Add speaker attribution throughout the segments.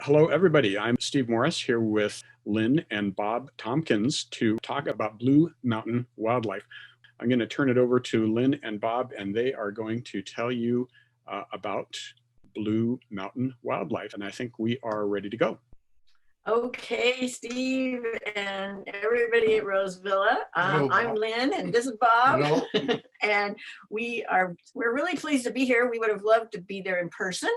Speaker 1: Hello, everybody. I'm Steve Morris here with Lynn and Bob Tompkins to talk about Blue Mountain wildlife. I'm going to turn it over to Lynn and Bob, and they are going to tell you about Blue Mountain wildlife. And I think we are ready to go.
Speaker 2: Okay, Steve and everybody at Rose Villa. I'm Lynn and this is Bob. And we're really pleased to be here. We would have loved to be there in person,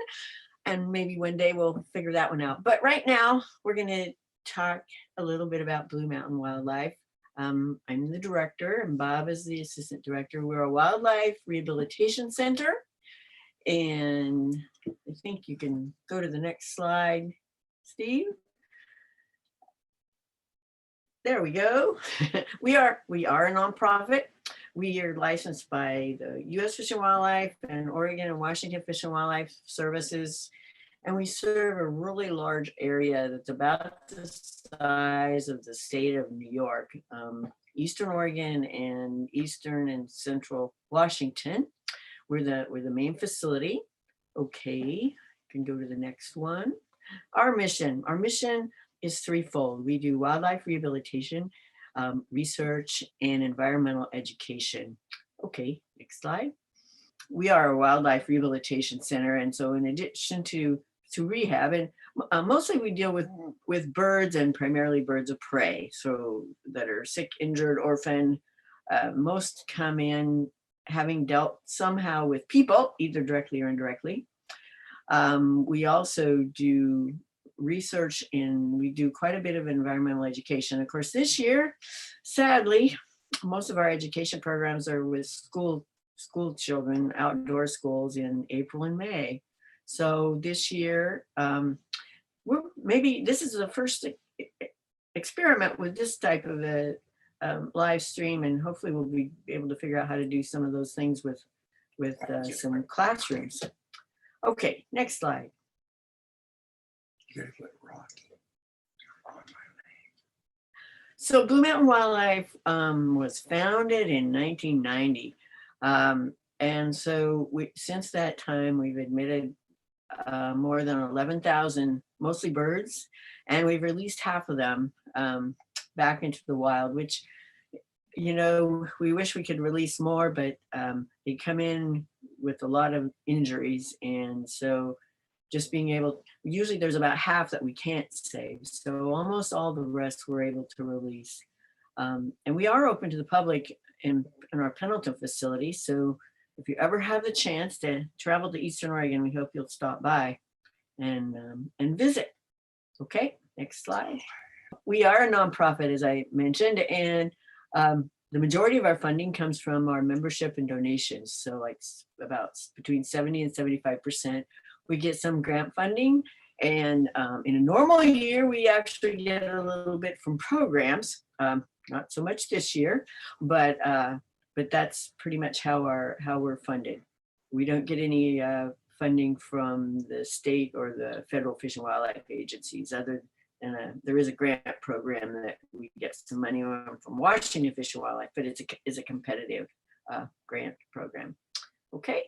Speaker 2: and maybe one day we'll figure that one out. But right now we're going to talk a little bit about Blue Mountain Wildlife. I'm the director and Bob is the assistant director. We're a wildlife rehabilitation center. And I think you can go to the next slide, Steve. There we go. We are a nonprofit. We are licensed by the U.S. Fish and Wildlife and Oregon and Washington Fish and Wildlife Services. And we serve a really large area that's about the size of the state of New York, Eastern Oregon and Eastern and Central Washington. We're the main facility. Okay, you can go to the next one. Our mission is threefold. We do wildlife rehabilitation, research, and environmental education. Okay, next slide. We are a wildlife rehabilitation center, and so in addition to rehab, and mostly we deal with birds and primarily birds of prey, so that are sick, injured, orphaned. Most come in having dealt somehow with people, either directly or indirectly. We also do research and we do quite a bit of environmental education. Of course, this year, sadly, most of our education programs are with school children, outdoor schools in April and May. So this year, maybe this is the first experiment with this type of a live stream, and hopefully we'll be able to figure out how to do some of those things with some classrooms. Okay, next slide. So Blue Mountain Wildlife was founded in 1990. And so since that time, we've admitted more than 11,000, mostly birds, and we've released half of them back into the wild, which, you know, we wish we could release more, but they come in with a lot of injuries. And so just being able, usually there's about half that we can't save. So almost all the rest we're able to release. And we are open to the public in our Pendleton facility. So if you ever have the chance to travel to Eastern Oregon, we hope you'll stop by and visit. Okay, next slide. We are a nonprofit, as I mentioned, and the majority of our funding comes from our membership and donations. So like about between 70 and 75%. We get some grant funding, and in a normal year, we actually get a little bit from programs. Not so much this year, but that's pretty much how we're funded. We don't get any funding from the state or the federal fish and wildlife agencies, other than there is a grant program that we get some money on from Washington Fish and Wildlife, but it's a competitive grant program. Okay.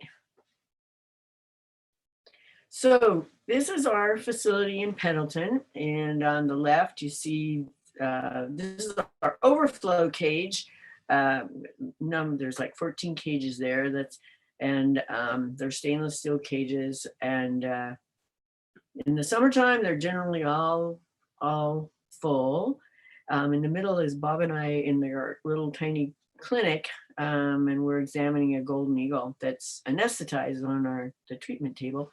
Speaker 2: So this is our facility in Pendleton, and on the left you see this is our overflow cage. There's like 14 cages there. They're stainless steel cages, and in the summertime they're generally all full. In the middle is Bob and I in their little tiny clinic, and we're examining a golden eagle that's anesthetized on the treatment table.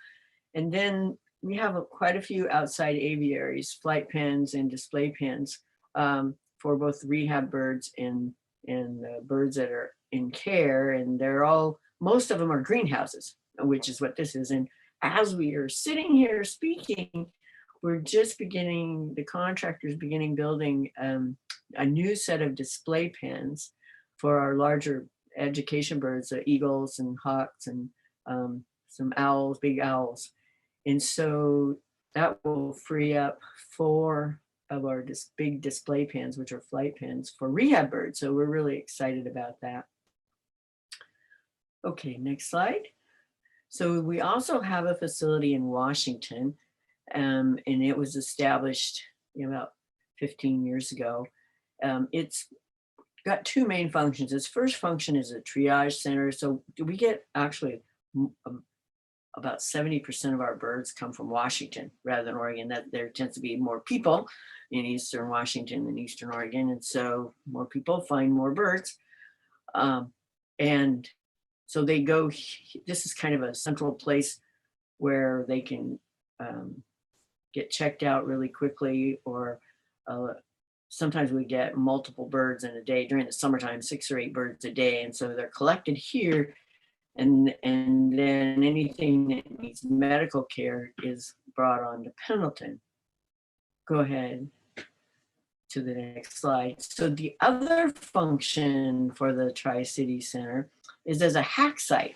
Speaker 2: And then we have quite a few outside aviaries, flight pens and display pens for both rehab birds and birds that are in care. And most of them are greenhouses, which is what this is. And as we are sitting here speaking, we're just the contractor's beginning building a new set of display pens for our larger education birds, eagles and hawks and some owls, big owls. And so that will free up 4 of our big display pens, which are flight pens for rehab birds. So we're really excited about that. Okay, next slide. So we also have a facility in Washington and it was established about 15 years ago. It's got two main functions. Its first function is a triage center. So we get actually about 70% of our birds come from Washington rather than Oregon. That there tends to be more people in Eastern Washington than Eastern Oregon. And so more people find more birds. And so they go, this is kind of a central place where they can get checked out really quickly, or sometimes we get multiple birds in a day during the summertime, 6 or 8 birds a day. And so they're collected here, and then anything that needs medical care is brought on to Pendleton. Go ahead to the next slide. So the other function for the Tri-City Center is as a hack site.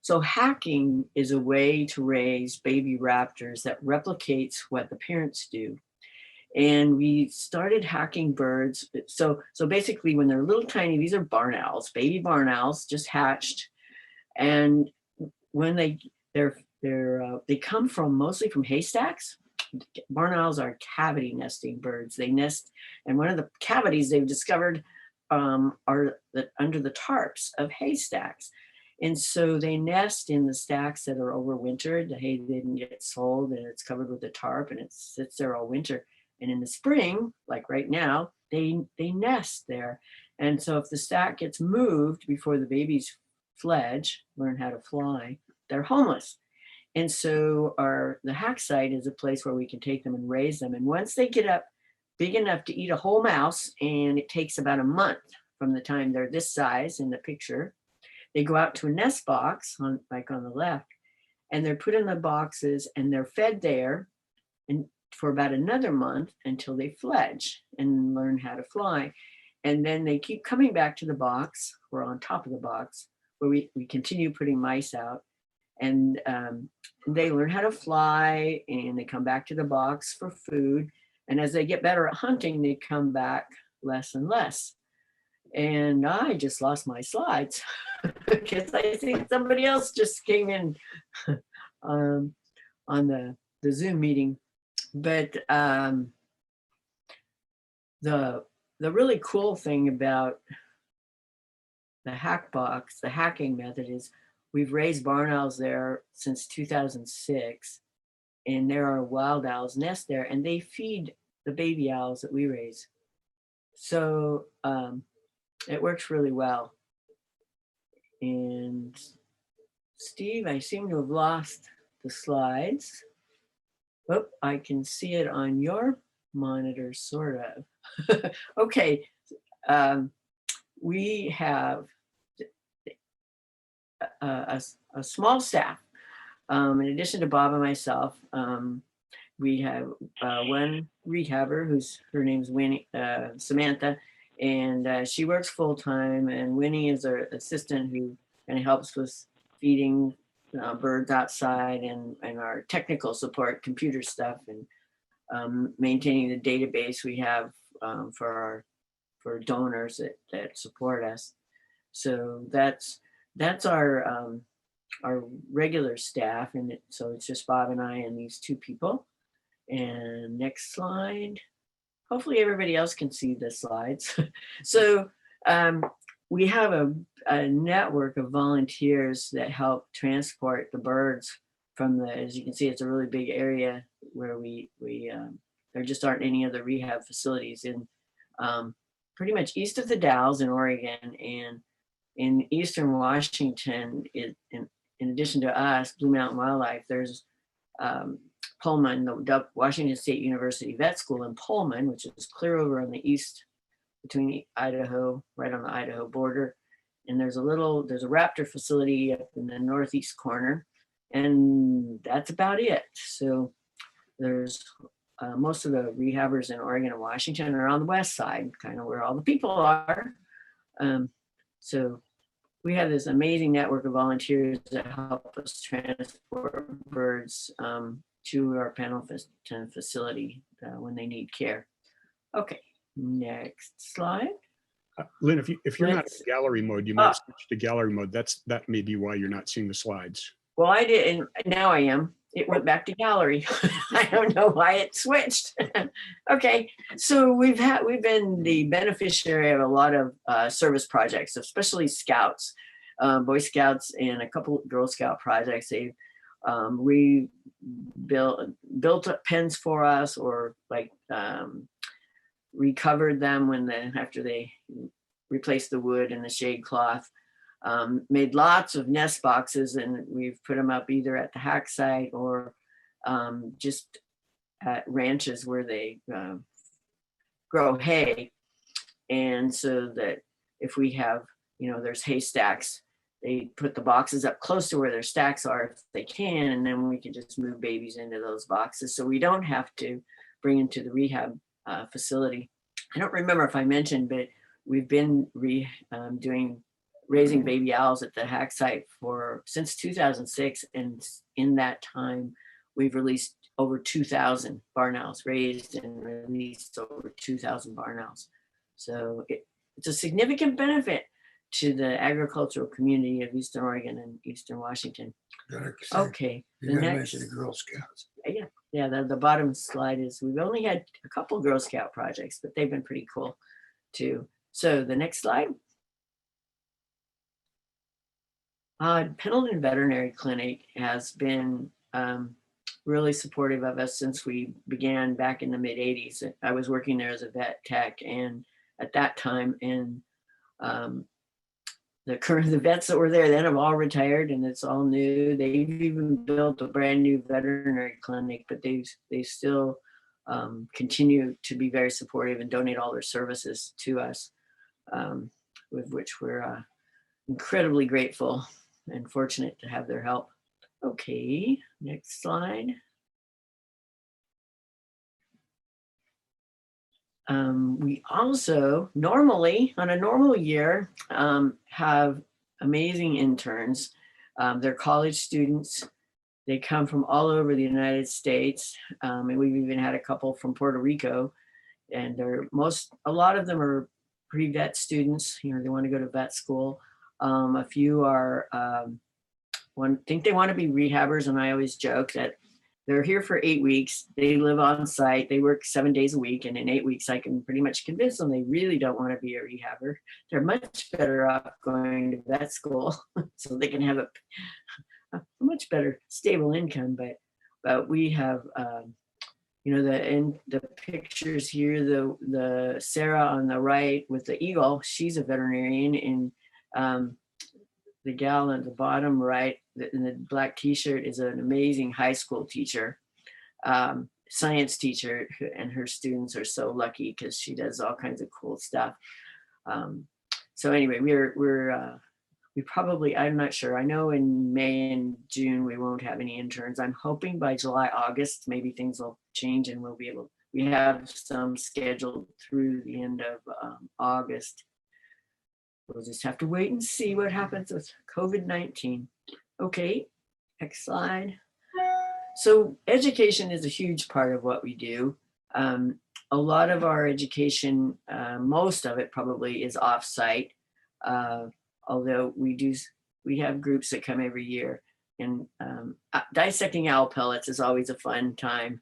Speaker 2: So hacking is a way to raise baby raptors that replicates what the parents do. And we started hacking birds. So basically when they're little tiny, these are barn owls, baby barn owls, just hatched. And when they come from mostly from haystacks. Barn owls are cavity nesting birds. They nest, and one of the cavities they've discovered are under the tarps of haystacks. And so they nest in the stacks that are overwintered. The hay didn't get sold, and it's covered with a tarp, and it sits there all winter. And in the spring, like right now, they nest there. And so if the stack gets moved before the babies fledge, learn how to fly, they're homeless. And so the hack site is a place where we can take them and raise them. And once they get up big enough to eat a whole mouse, and it takes about a month from the time they're this size in the picture, they go out to a nest box, like on the left, and they're put in the boxes and they're fed there and for about another month until they fledge and learn how to fly. And then they keep coming back to the box, or on top of the box, where we continue putting mice out. And they learn how to fly, and they come back to the box for food. And as they get better at hunting, they come back less and less. And I just lost my slides because I think somebody else just came in on the Zoom meeting. But the really cool thing about the hack box, the hacking method, is we've raised barn owls there since 2006, and there are wild owls nest there, and they feed the baby owls that we raise. So it works really well. And Steve, I seem to have lost the slides. Oh, I can see it on your monitor, sort of. Okay, we have a small staff. In addition to Bob and myself, we have one rehabber her name's Winnie, Samantha, and she works full time. And Winnie is our assistant who kind of helps with feeding birds outside and our technical support, computer stuff, and maintaining the database we have for donors that support us. So that's our regular staff, and so it's just Bob and I and these two people. And next slide. Hopefully everybody else can see the slides. So we have a network of volunteers that help transport the birds from as you can see, it's a really big area where we there just aren't any other rehab facilities in pretty much east of the Dalles in Oregon, and in Eastern Washington. In addition to us, Blue Mountain Wildlife, there's Pullman, the Washington State University Vet School in Pullman, which is clear over on the east between Idaho, right on the Idaho border. And there's a raptor facility up in the northeast corner, and that's about it. So there's most of the rehabbers in Oregon and Washington are on the west side, kind of where all the people are. So we have this amazing network of volunteers that help us transport birds to our Pendleton facility when they need care. Okay, next slide.
Speaker 1: Lynn, if you're not in gallery mode, you might switch to gallery mode. That may be why you're not seeing the slides.
Speaker 2: Well, I did, and now I am. it went back to gallery. I don't know why it switched. Okay, so we've been the beneficiary of a lot of service projects, especially Scouts, Boy Scouts, and a couple of Girl Scout projects. They've built up pens for us, or like recovered them after they replaced the wood and the shade cloth. Made lots of nest boxes, and we've put them up either at the hack site or just at ranches where they grow hay. And so that if we have, there's hay stacks, they put the boxes up close to where their stacks are if they can, and then we can just move babies into those boxes. So we don't have to bring them to the rehab facility. I don't remember if I mentioned, but we've been raising baby owls at the hack site since 2006. And in that time, we've released over 2,000 barn owls, raised and released over 2,000 barn owls. So it's a significant benefit to the agricultural community of Eastern Oregon and Eastern Washington. Okay.
Speaker 3: You gotta mention the Girl Scouts.
Speaker 2: Yeah. The bottom slide is we've only had a couple Girl Scout projects, but they've been pretty cool too. So the next slide. Pendleton Veterinary Clinic has been really supportive of us since we began back in the mid 80s. I was working there as a vet tech, and at that time, and the vets that were there then have all retired, and it's all new. They've even built a brand new veterinary clinic, but they still continue to be very supportive and donate all their services to us, with which we're incredibly grateful and fortunate to have their help. Okay, next slide. We also normally, on a normal year, have amazing interns. They're college students. They come from all over the United States. And we've even had a couple from Puerto Rico. And a lot of them are pre-vet students. They want to go to vet school. A few are, think they want to be rehabbers. And I always joke that they're here for 8 weeks. They live on site. They work 7 days a week. And in 8 weeks, I can pretty much convince them they really don't want to be a rehabber. They're much better off going to vet school so they can have a much better stable income. But we have, the pictures here, the Sarah on the right with the eagle, she's a veterinarian, and the gal at the bottom right in the black t-shirt is an amazing high school teacher, science teacher, and her students are so lucky because she does all kinds of cool stuff. So anyway, we probably, I'm not sure. I know in May and June we won't have any interns. I'm hoping by July, August, maybe things will change and we have some scheduled through the end of August. We'll just have to wait and see what happens with COVID-19. Okay, next slide. So education is a huge part of what we do. A lot of our education, most of it probably is off-site, although we have groups that come every year. And dissecting owl pellets is always a fun time.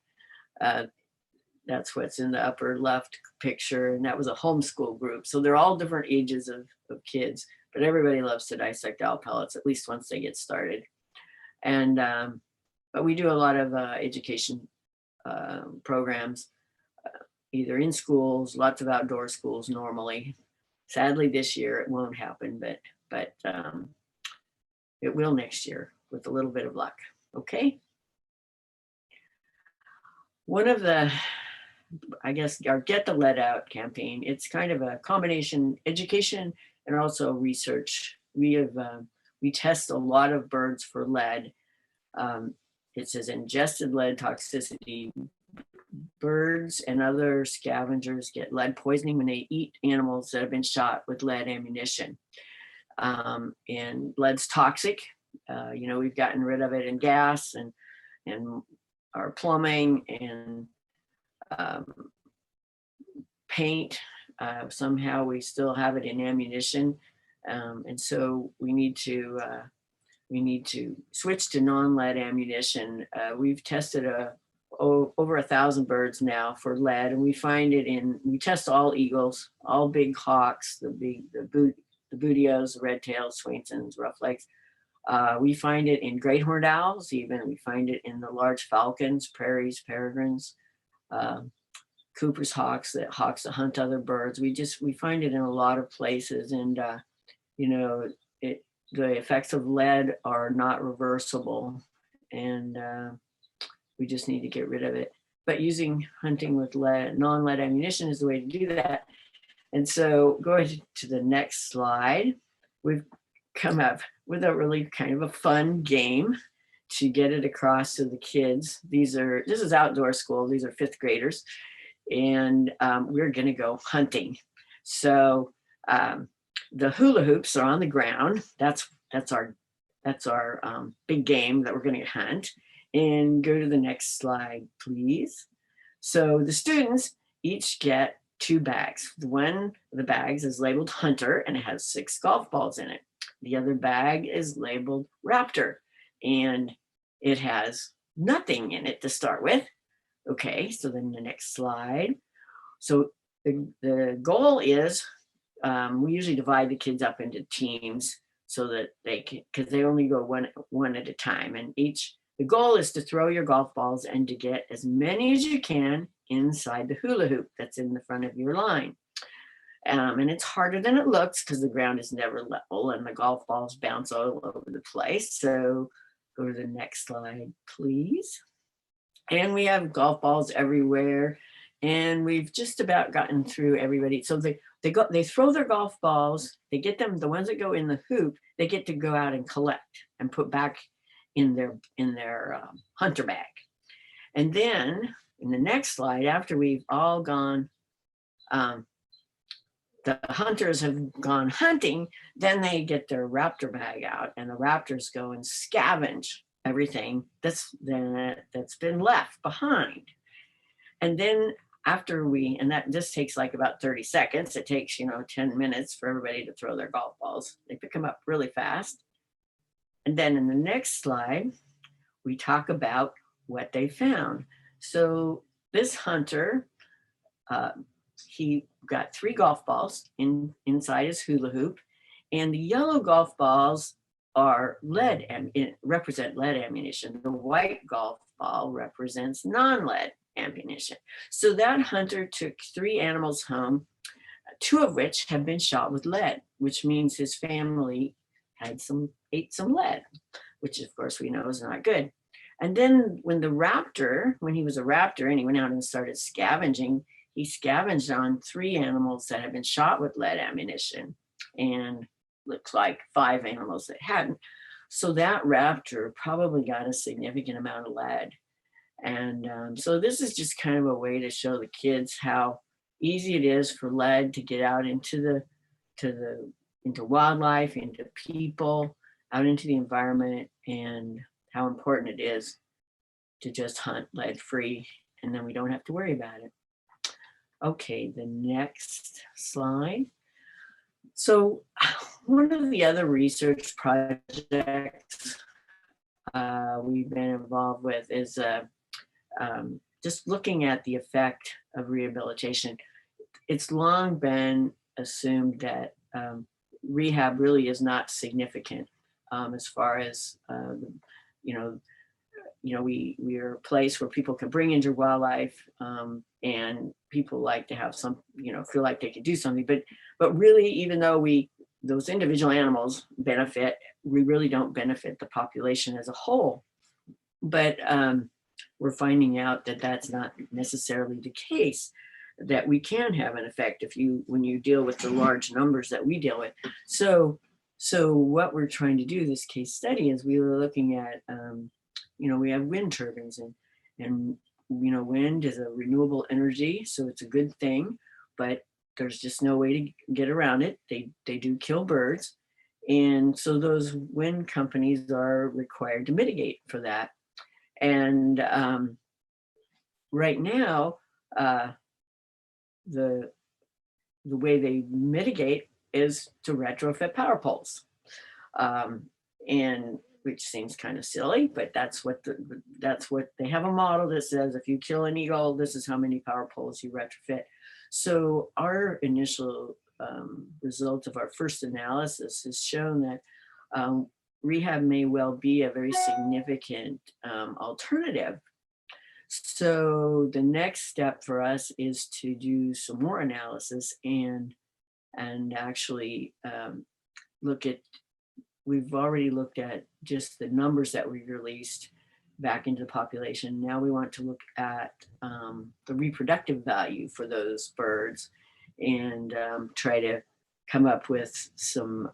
Speaker 2: That's what's in the upper left picture. And that was a homeschool group. So they're all different ages of kids, but everybody loves to dissect owl pellets, at least once they get started. And, but we do a lot of education programs, either in schools, lots of outdoor schools normally. Sadly, this year it won't happen, but it will next year with a little bit of luck. Okay. One of the, I guess, our Get the Lead Out campaign, it's kind of a combination education and also research. We test a lot of birds for lead. It says ingested lead toxicity. Birds and other scavengers get lead poisoning when they eat animals that have been shot with lead ammunition. And lead's toxic. We've gotten rid of it in gas and our plumbing and paint. Somehow we still have it in ammunition. And so we need to we need to switch to non-lead ammunition. We've tested over 1,000 birds now for lead, and we find it we test all eagles, all big hawks, the bootios, the red tails, Swainsons, roughlegs. We find it in great horned owls, even. We find it in the large falcons, prairies, peregrines, Cooper's hawks that hunt other birds. We find it in a lot of places, and the effects of lead are not reversible, and we just need to get rid of it. But hunting with non-lead ammunition is the way to do that. And so going to the next slide, we've come up with a really kind of a fun game to get it across to the kids. This is outdoor school. These are fifth graders, and we're going to go hunting. So the hula hoops are on the ground. That's our big game that we're going to hunt. And go to the next slide, please. So the students each get 2 bags. One of the bags is labeled Hunter, and it has 6 golf balls in it. The other bag is labeled Raptor, and it has nothing in it to start with. Okay, so then the next slide. So the goal is, we usually divide the kids up into teams so that because they only go one at a time, and the goal is to throw your golf balls and to get as many as you can inside the hula hoop that's in the front of your line. And it's harder than it looks because the ground is never level and the golf balls bounce all over the place. So go to the next slide, please. And we have golf balls everywhere, and we've just about gotten through everybody. So they throw their golf balls, they get them, the ones that go in the hoop, they get to go out and collect and put back in their hunter bag. And then in the next slide, after we've all gone, the hunters have gone hunting, then they get their raptor bag out, and the raptors go and scavenge everything that's been left behind. And then this takes like about 30 seconds. It takes 10 minutes for everybody to throw their golf balls. They pick them up really fast. And then in the next slide, we talk about what they found. So this hunter, he got 3 golf balls inside his hula hoop, and the yellow golf balls are represent lead ammunition. The white golf ball represents non-lead ammunition. So that hunter took 3 animals home, 2 of which have been shot with lead, which means his family ate some lead, which of course we know is not good. And then when he was a raptor and he went out and started scavenging, he scavenged on 3 animals that had been shot with lead ammunition, and looks like 5 animals that hadn't. So that raptor probably got a significant amount of lead. And so this is just kind of a way to show the kids how easy it is for lead to get out into wildlife, into people, out into the environment, and how important it is to just hunt lead free, and then we don't have to worry about it. Okay, the next slide. So one of the other research projects we've been involved with is just looking at the effect of rehabilitation. It's long been assumed that rehab really is not significant as far as we are a place where people can bring injured wildlife, and people like to have feel like they could do something. But really, even though those individual animals benefit, we really don't benefit the population as a whole. But we're finding out that that's not necessarily the case, that we can have an effect when you deal with the large numbers that we deal with. So what we're trying to do, this case study, is we were looking at, we have wind turbines, and wind is a renewable energy, so it's a good thing, but there's just no way to get around it. They do kill birds. And so those wind companies are required to mitigate for that. And right now, the way they mitigate is to retrofit power poles. And which seems kind of silly, but that's what they have a model that says if you kill an eagle, this is how many power poles you retrofit. So our initial result of our first analysis has shown that rehab may well be a very significant alternative. So the next step for us is to do some more analysis and actually look at, we've already looked at just the numbers that we released back into the population. Now we want to look at the reproductive value for those birds and try to come up with some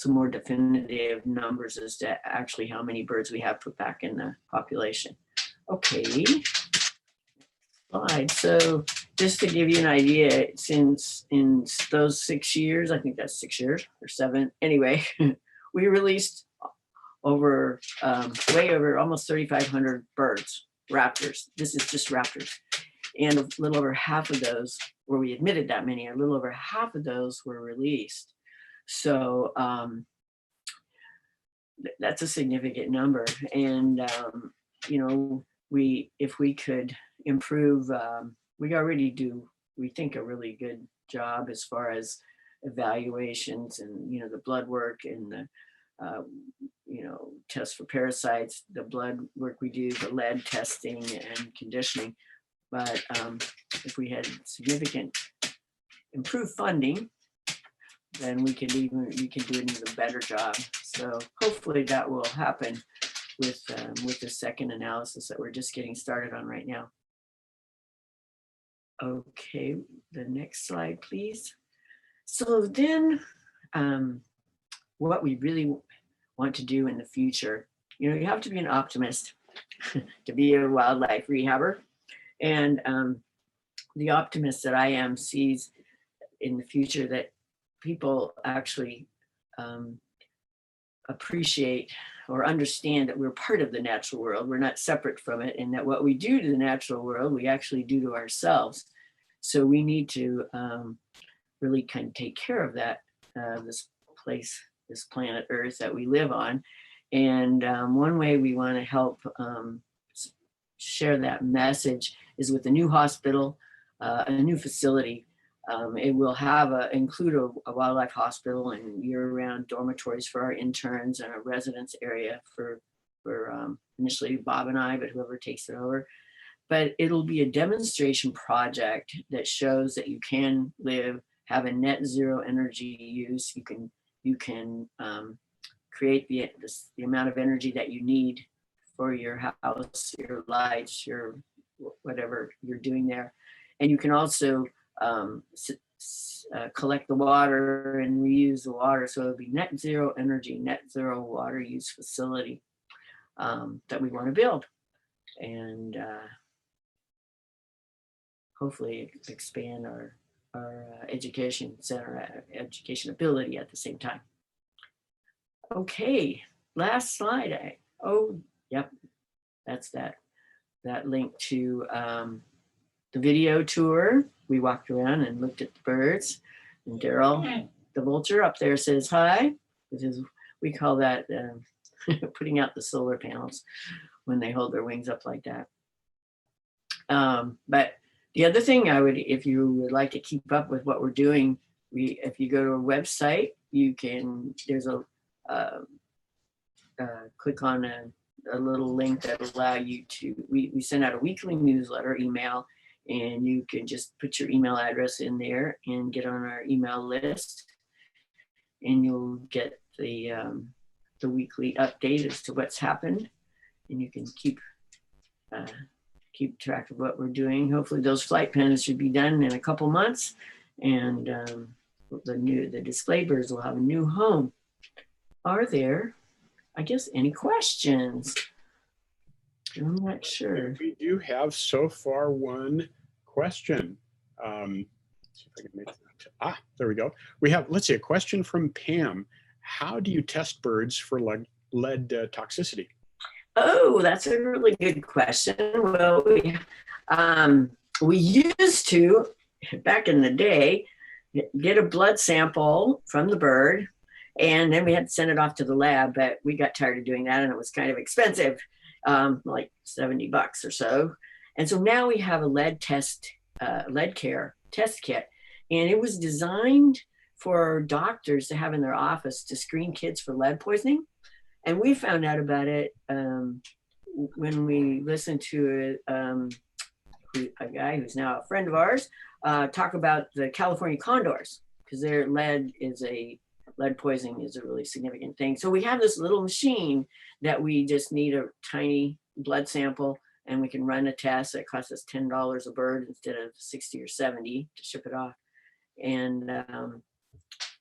Speaker 2: more definitive numbers as to actually how many birds we have put back in the population. Okay, slide. So just to give you an idea, since in those 6 years, I think that's 6 years or 7, anyway, we released over, way over almost 3,500 birds, raptors. This is just raptors. And a little over half of those, where we admitted that many, a little over half of those were released. So that's a significant number. And, you know, if we could improve, we already do, we think, a really good job as far as evaluations and, you know, the blood work and the, you know, tests for parasites, the blood work we do, the lead testing and conditioning. But if we had significant improved funding, then we can do an even better job. So hopefully that will happen with the second analysis that we're just getting started on right now. Okay, the next slide, please. So then what we really want to do in the future, you know, you have to be an optimist to be a wildlife rehabber. And the optimist that I am sees in the future that people actually appreciate or understand that we're part of the natural world. We're not separate from it, and that what we do to the natural world, we actually do to ourselves. So we need to really kind of take care of that, this place, this planet Earth that we live on. And one way we want to help share that message is with a new hospital, a new facility. It will include a wildlife hospital and year-round dormitories for our interns and a residence area for initially Bob and I, but whoever takes it over. But it'll be a demonstration project that shows that you can have a net zero energy use. You can create the amount of energy that you need for your house, your lights, your whatever you're doing there. And you can also collect the water and reuse the water. So it'll be net zero energy, net zero water use facility that we want to build. And hopefully expand our education center, education ability at the same time. Okay, last slide. Oh, yep, that's that link to the video tour. We walked around and looked at the birds, and Daryl, the vulture up there, says hi. We call that putting out the solar panels when they hold their wings up like that. But the other thing if you would like to keep up with what we're doing, if you go to our website, there's a click on a little link that will allow you to, we send out a weekly newsletter email, and you can just put your email address in there and get on our email list, and you'll get the weekly update as to what's happened, and you can keep track of what we're doing. Hopefully those flight pens should be done in a couple months, and the display birds will have a new home. Are there, I guess, any questions? I'm not sure.
Speaker 1: We do have so far one question. See if I can make that. There we go. We have, let's see, a question from Pam. How do you test birds for lead toxicity?
Speaker 2: Oh, that's a really good question. Well, we used to, back in the day, get a blood sample from the bird And then we had to send it off to the lab, but we got tired of doing that and it was kind of expensive, like $70 or so. And so now we have a lead care test kit. And it was designed for doctors to have in their office to screen kids for lead poisoning. And we found out about it when we listened to a guy who's now a friend of ours talk about the California condors, because their lead poisoning is a really significant thing. So we have this little machine that we just need a tiny blood sample and we can run a test that costs us $10 a bird instead of 60 or 70 to ship it off. And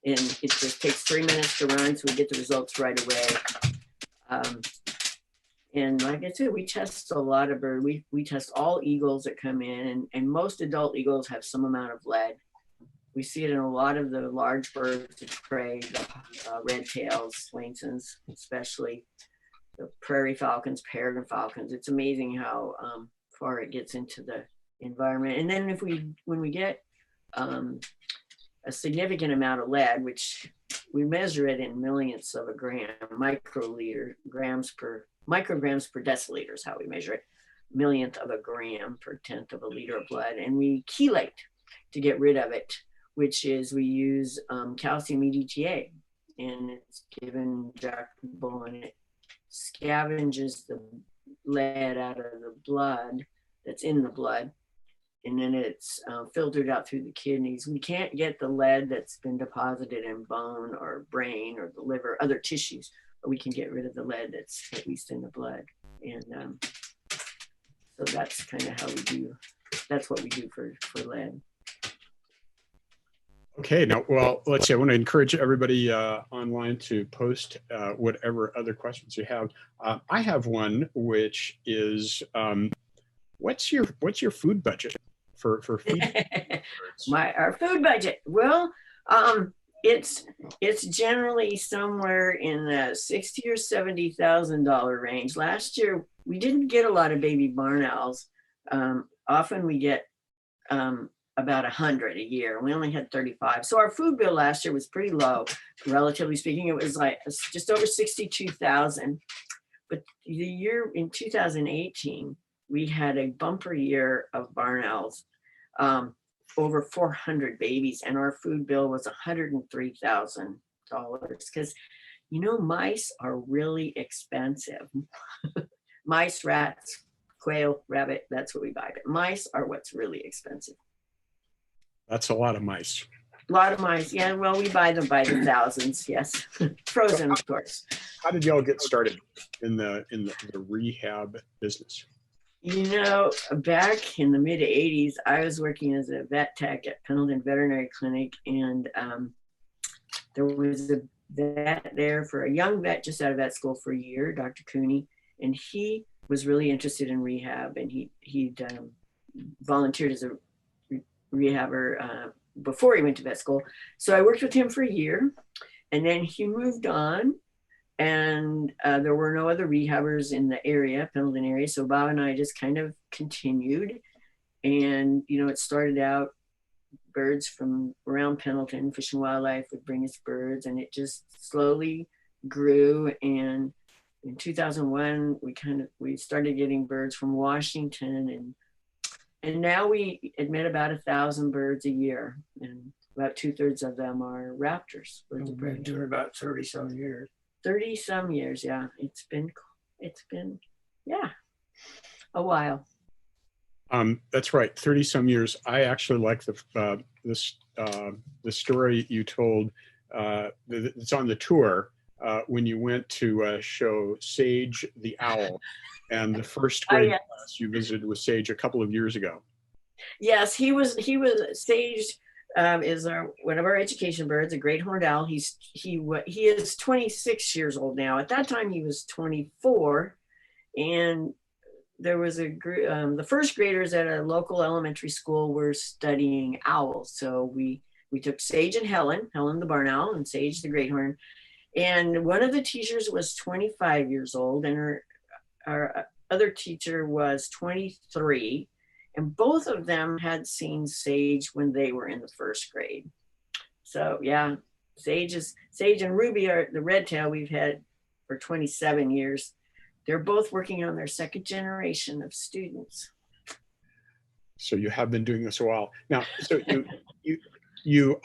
Speaker 2: it just takes 3 minutes to run, so we get the results right away. And like I said, we test a lot of birds. We test all eagles that come in, and most adult eagles have some amount of lead. We see it in a lot of the large birds of prey, the red tails, Swainsons, especially the prairie falcons, peregrine falcons. It's amazing how far it gets into the environment. And then when we get a significant amount of lead, which we measure it in millionths of a gram, micrograms per deciliter is how we measure it, millionth of a gram per tenth of a liter of blood. And we chelate to get rid of it, which is we use calcium EDTA, and it's given injectable, and it scavenges the lead out of the blood that's in the blood, and then it's filtered out through the kidneys. We can't get the lead that's been deposited in bone or brain or the liver, other tissues, but we can get rid of the lead that's at least in the blood. And so that's kind of how we do, that's what we do for lead.
Speaker 1: Okay, now, well, let's see, I want to encourage everybody online to post whatever other questions you have. I have one, which is, what's your food budget for feeding?
Speaker 2: Our food budget, well, it's generally somewhere in the $60,000 or $70,000 range. Last year, we didn't get a lot of baby barn owls. Often we get about 100 a year. We only had 35. So our food bill last year was pretty low, relatively speaking. It was like just over 62,000. But the year in 2018, we had a bumper year of barn owls, over 400 babies, and our food bill was $103,000 because, you know, mice are really expensive. Mice, rats, quail, rabbit, that's what we buy. But mice are what's really expensive.
Speaker 1: That's a lot of mice.
Speaker 2: A lot of mice, yeah. Well, we buy them by the thousands, yes. Frozen, of course.
Speaker 1: How did y'all get started in the rehab business?
Speaker 2: You know, back in the mid 80s, I was working as a vet tech at Pendleton Veterinary Clinic, and there was a vet there for a young vet just out of vet school for a year, Dr. Cooney, and he was really interested in rehab, and he'd volunteered as a rehabber before he went to vet school. So I worked with him for a year, and then he moved on, and there were no other rehabbers in the area, Pendleton area. So Bob and I just kind of continued, and you know, it started out birds from around Pendleton. Fish and Wildlife would bring us birds, and it just slowly grew. And in 2001, we started getting birds from Washington, and now we admit about 1,000 birds a year, and about 2/3 of them are raptors. Birds of prey.
Speaker 3: We've been doing about 30 some years.
Speaker 2: 30 some years, yeah. It's been yeah, a while.
Speaker 1: That's right, 30 some years. I actually like the story you told. It's on the tour when you went to show Sage the owl, and the first grade class you visited with Sage a couple of years ago.
Speaker 2: Yes, he was Sage. Is one of our education birds, a great horned owl. He is 26 years old now. At that time, he was 24, and there was a group. The first graders at a local elementary school were studying owls. So we took Sage and Helen the barn owl, and Sage the great horn. And one of the teachers was 25 years old, and our other teacher was 23. And both of them had seen Sage when they were in the first grade. So yeah, Sage and Ruby are the red tail we've had for 27 years. They're both working on their second generation of students.
Speaker 1: So you have been doing this a while now. So you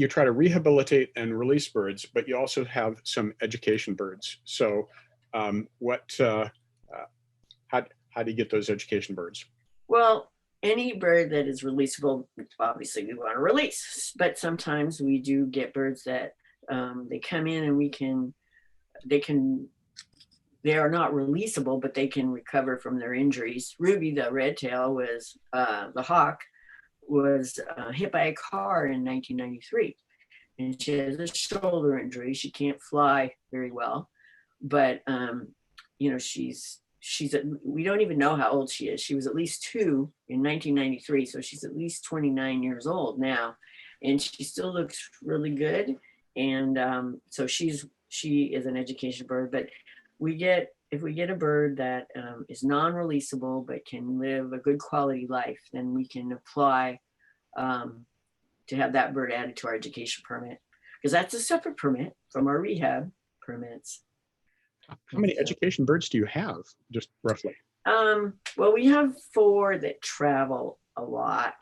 Speaker 1: try to rehabilitate and release birds, but you also have some education birds. So how do you get those education birds?
Speaker 2: Well, any bird that is releasable, obviously we want to release, but sometimes we do get birds that they come in and they are not releasable, but they can recover from their injuries. Ruby, the red tail, was the hawk, was hit by a car in 1993, and she has a shoulder injury. She can't fly very well, but we don't even know how old she is. She was at least 2 in 1993, so she's at least 29 years old now, and she still looks really good. And so she is an education bird. But if we get a bird that is non-releasable but can live a good quality life, then we can apply to have that bird added to our education permit, because that's a separate permit from our rehab permits.
Speaker 1: How many education birds do you have, just roughly?
Speaker 2: Well, we have 4 that travel a lot.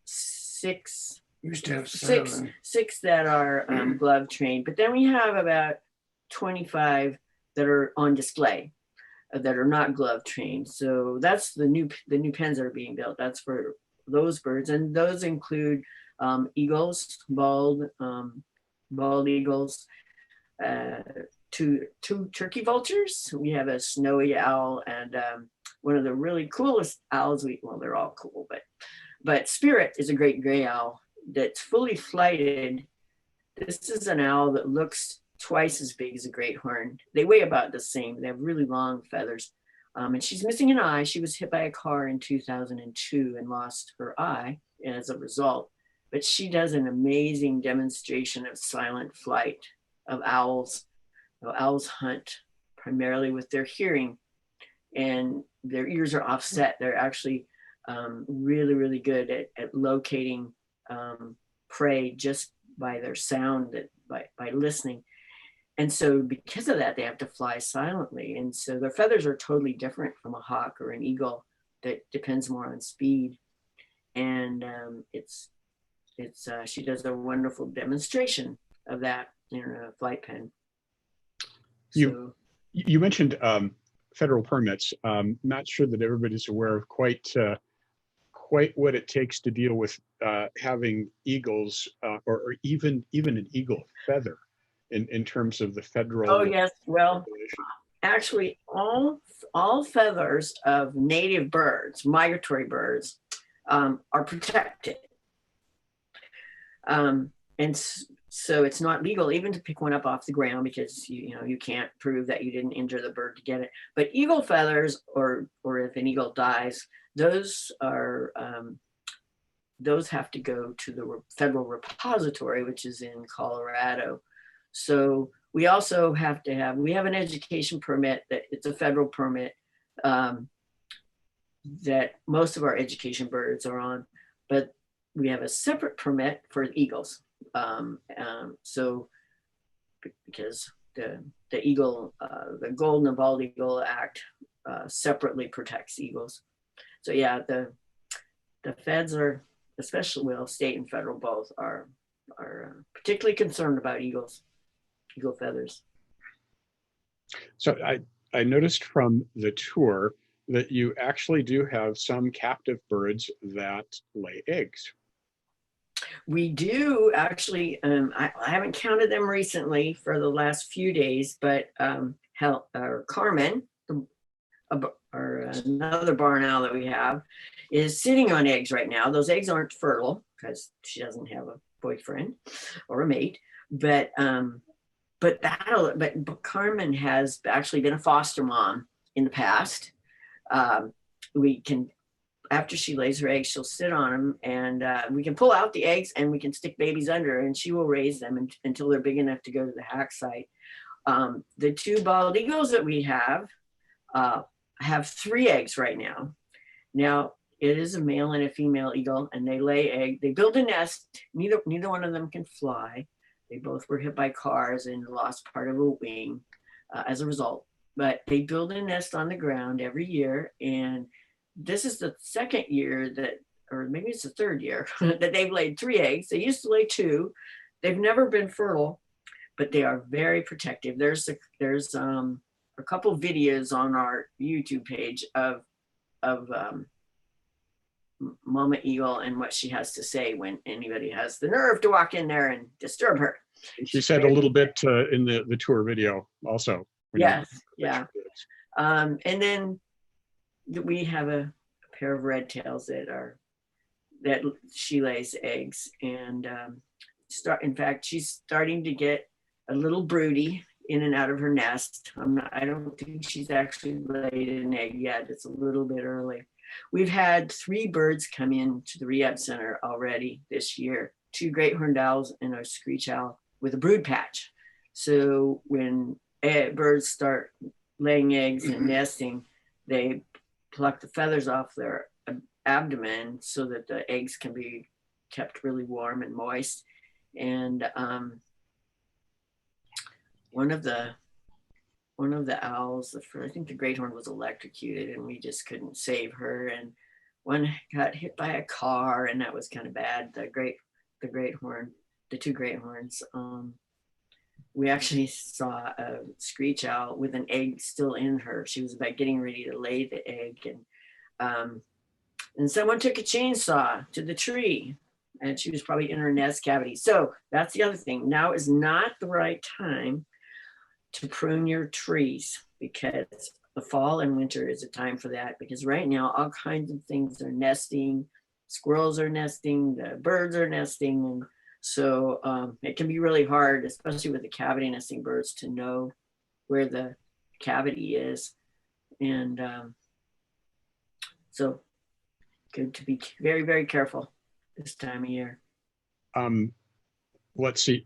Speaker 2: 6
Speaker 3: Used to have 7.
Speaker 2: six that are glove trained, but then we have about 25 that are on display that are not glove trained. So that's the new pens that are being built. That's for those birds, and those include eagles, bald eagles, 2 turkey vultures. We have a snowy owl, and one of the really coolest owls. They're all cool, but Spirit is a great gray owl that's fully flighted. This is an owl that looks twice as big as a great horn. They weigh about the same. They have really long feathers. And she's missing an eye. She was hit by a car in 2002 and lost her eye as a result. But she does an amazing demonstration of silent flight of owls. Owls hunt primarily with their hearing, and their ears are offset. They're actually really, really good at locating prey just by their sound, by listening. And so because of that, they have to fly silently. And so their feathers are totally different from a hawk or an eagle that depends more on speed. And she does a wonderful demonstration of that in a flight pen.
Speaker 1: You mentioned federal permits. Not sure that everybody's aware of quite what it takes to deal with having eagles or even an eagle feather in terms of the federal.
Speaker 2: Oh yes, well, actually, all feathers of native birds, migratory birds, are protected, and so it's not legal even to pick one up off the ground, because you can't prove that you didn't injure the bird to get it. But eagle feathers, or if an eagle dies, those have to go to the federal repository, which is in Colorado. So we also have an education permit that it's a federal permit that most of our education birds are on, but we have a separate permit for eagles. So because the eagle, the Golden and Bald Eagle Act separately protects eagles. So yeah, the feds are, especially, state and federal both are particularly concerned about eagle feathers.
Speaker 1: So I noticed from the tour that you actually do have some captive birds that lay eggs.
Speaker 2: We do actually. I haven't counted them recently for the last few days, but Carmen, or another barn owl that we have, is sitting on eggs right now. Those eggs aren't fertile because she doesn't have a boyfriend or a mate, but Carmen has actually been a foster mom in the past. After she lays her eggs, she'll sit on them, and we can pull out the eggs and we can stick babies under, and she will raise them until they're big enough to go to the hack site. The 2 bald eagles that we have 3 eggs right now. Now, It is a male and a female eagle, and they lay egg. They build a nest. Neither one of them can fly. They both were hit by cars and lost part of a wing as a result. But they build a nest on the ground every year, and this is the second year that, or maybe it's the third year, that they've laid 3 eggs. They used to lay 2. They've never been fertile, but they are very protective. There's a couple videos on our YouTube page of Mama Eagle and what she has to say when anybody has the nerve to walk in there and disturb her.
Speaker 1: She said a little bit in the tour video also.
Speaker 2: Yes, yeah. And then we have a pair of red tails that she lays eggs, and in fact, she's starting to get a little broody in and out of her nest. I don't think she's actually laid an egg yet. It's a little bit early. We've had 3 birds come in to the rehab center already this year, 2 great horned owls and a screech owl with a brood patch. So when birds start laying eggs and nesting, they pluck the feathers off their abdomen so that the eggs can be kept really warm and moist. And one of the owls, I think the great horn, was electrocuted, and we just couldn't save her. And one got hit by a car, and that was kind of bad. The two great horns. We actually saw a screech owl with an egg still in her. She was about getting ready to lay the egg, and someone took a chainsaw to the tree, and she was probably in her nest cavity. So that's the other thing. Now is not the right time to prune your trees, because the fall and winter is a time for that, because right now all kinds of things are nesting. Squirrels are nesting, the birds are nesting, and so it can be really hard, especially with the cavity nesting birds, to know where the cavity is. And so good to be very, very careful this time of year.
Speaker 1: Let's see.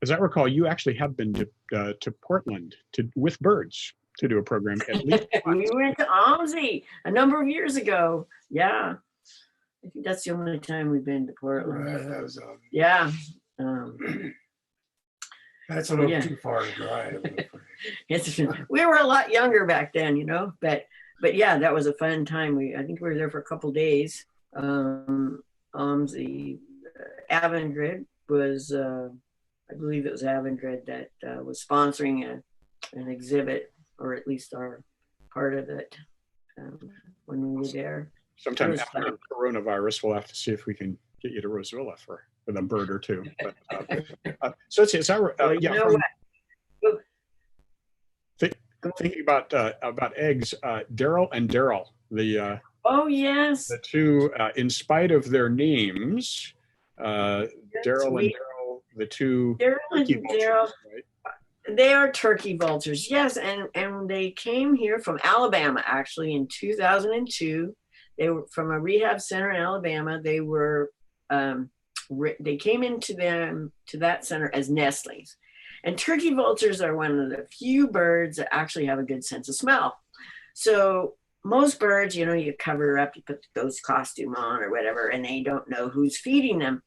Speaker 1: As I recall, you actually have been to Portland with birds to do a program at least once.
Speaker 2: We went to OMSI a number of years ago. Yeah. I think that's the only time we've been to Portland.
Speaker 3: Right, that was,
Speaker 2: Yeah.
Speaker 3: that's a little too far to drive.
Speaker 2: We were a lot younger back then, but yeah, that was a fun time. I think we were there for a couple of days. The Avangrid was, I believe it was Avangrid that was sponsoring an exhibit, or at least our part of it when we were there.
Speaker 1: Sometime after coronavirus, we'll have to see if we can get you to Roswilla with a bird or 2. But, so let's see. Thinking about eggs, Daryl and Daryl,
Speaker 2: oh yes,
Speaker 1: the 2, in spite of their names, Daryl and Daryl, the 2 turkey vultures, right?
Speaker 2: They are turkey vultures, yes, and they came here from Alabama actually in 2002. They were from a rehab center in Alabama. They were they came into that center as nestlings. And turkey vultures are one of the few birds that actually have a good sense of smell. So most birds, you cover up, you put the ghost costume on or whatever, and they don't know who's feeding them.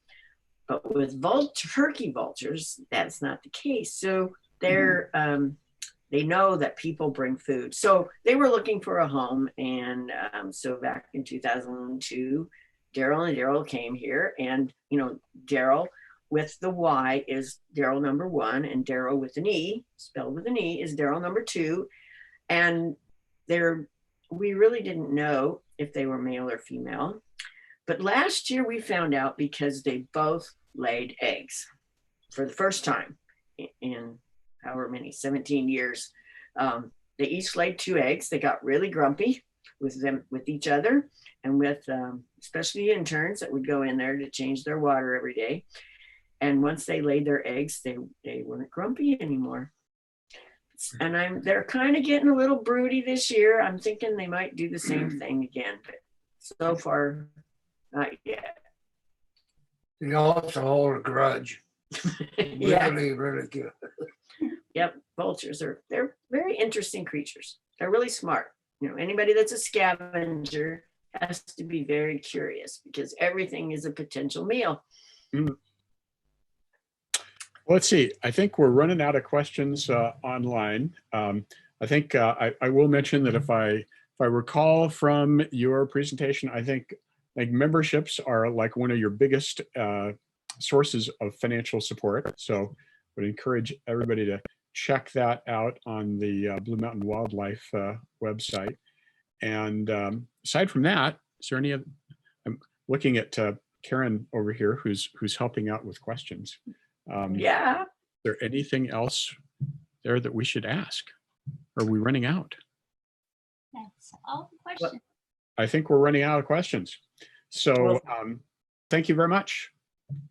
Speaker 2: But with turkey vultures, that's not the case. So they're they know that people bring food. So they were looking for a home, and so back in 2002, Daryl and Daryl came here, and Daryl with the Y is Daryl number 1, and Daryl with an E, spelled with an E, is Daryl number 2. And we really didn't know if they were male or female. But last year we found out, because they both laid eggs for the first time in however many, 17 years. They each laid 2 eggs. They got really grumpy with each other, and with especially interns that would go in there to change their water every day. And once they laid their eggs, they weren't grumpy anymore. And they're kind of getting a little broody this year. I'm thinking they might do the same thing again, but so far, not yet.
Speaker 3: They also hold a grudge.
Speaker 2: Yeah.
Speaker 3: Really, really good.
Speaker 2: Yep, vultures they're very interesting creatures. They're really smart. anybody that's a scavenger has to be very curious because everything is a potential meal.
Speaker 1: Mm. Let's see. I think we're running out of questions online. I think I will mention that if I recall from your presentation, I think like memberships are like one of your biggest sources of financial support. So I would encourage everybody to check that out on the Blue Mountain Wildlife website. And aside from that, is there any other? I'm looking at Karen over here, who's helping out with questions.
Speaker 2: Yeah.
Speaker 1: Is there anything else there that we should ask? Are we running out?
Speaker 4: That's all the questions.
Speaker 1: I think we're running out of questions. So thank you very much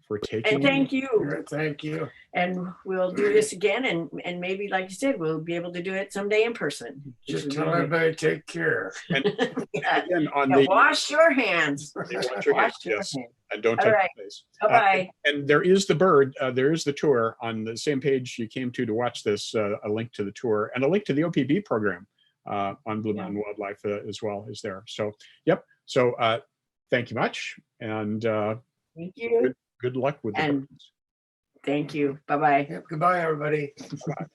Speaker 1: for taking.
Speaker 2: And thank you.
Speaker 3: Thank you.
Speaker 2: And we'll do this again, and maybe, like you said, we'll be able to do it someday in person.
Speaker 3: Just tell everybody to take care.
Speaker 1: And again, on
Speaker 2: Yeah,
Speaker 1: the
Speaker 2: wash your hands.
Speaker 1: wash your hands, yes, and don't
Speaker 2: All
Speaker 1: touch
Speaker 2: right.
Speaker 1: the face.
Speaker 2: Bye-bye.
Speaker 1: And there is the bird. There is the tour on the same page you came to watch this. A link to the tour and a link to the OPB program on Blue Mountain Wildlife as well is there. So, yep. So, thank you much, and
Speaker 2: Thank you.
Speaker 1: good luck with the
Speaker 2: And
Speaker 1: birds.
Speaker 2: thank you. Bye-bye.
Speaker 3: Yep, goodbye, everybody.
Speaker 1: Bye.